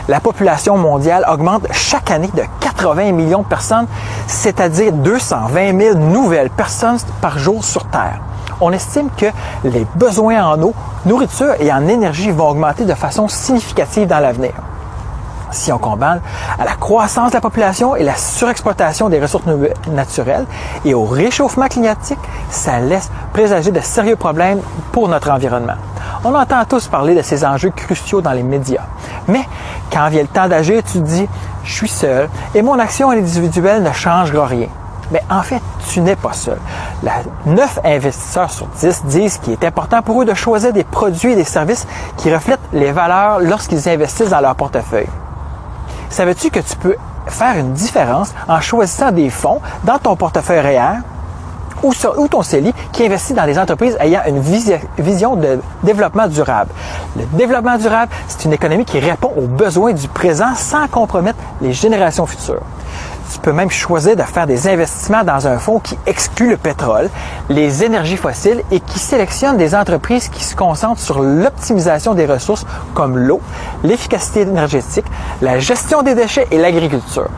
La population mondiale augmente chaque année de 80 millions de personnes, c'est-à-dire 220 000 nouvelles personnes par jour sur Terre. On estime que les besoins en eau, nourriture et en énergie vont augmenter de façon significative dans l'avenir. Si on combine à la croissance de la population et la surexploitation des ressources naturelles et au réchauffement climatique, ça laisse présager de sérieux problèmes pour notre environnement. On entend tous parler de ces enjeux cruciaux dans les médias. Mais quand vient le temps d'agir, tu te dis « je suis seul et mon action individuelle ne changera rien ». Mais en fait, tu n'es pas seul. 9 investisseurs sur 10 disent qu'il est important pour eux de choisir des produits et des services qui reflètent les valeurs lorsqu'ils investissent dans leur portefeuille. Savais-tu que tu peux faire une différence en choisissant des fonds dans ton portefeuille REER ou ton CELI qui investit dans des entreprises ayant une vision de développement durable? Le développement durable, c'est une économie qui répond aux besoins du présent sans compromettre les générations futures. Tu peux même choisir de faire des investissements dans un fonds qui exclut le pétrole, les énergies fossiles et qui sélectionne des entreprises qui se concentrent sur l'optimisation des ressources comme l'eau, l'efficacité énergétique, la gestion des déchets et l'agriculture.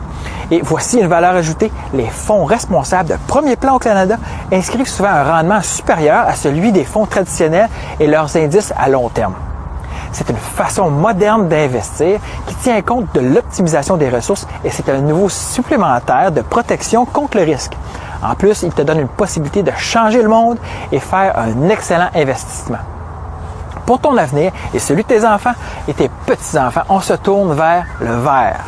Et voici une valeur ajoutée, les fonds responsables de premier plan au Canada inscrivent souvent un rendement supérieur à celui des fonds traditionnels et leurs indices à long terme. C'est une façon moderne d'investir qui tient compte de l'optimisation des ressources et c'est un niveau supplémentaire de protection contre le risque. En plus, il te donne une possibilité de changer le monde et faire un excellent investissement. Pour ton avenir et celui de tes enfants et tes petits-enfants, on se tourne vers le vert.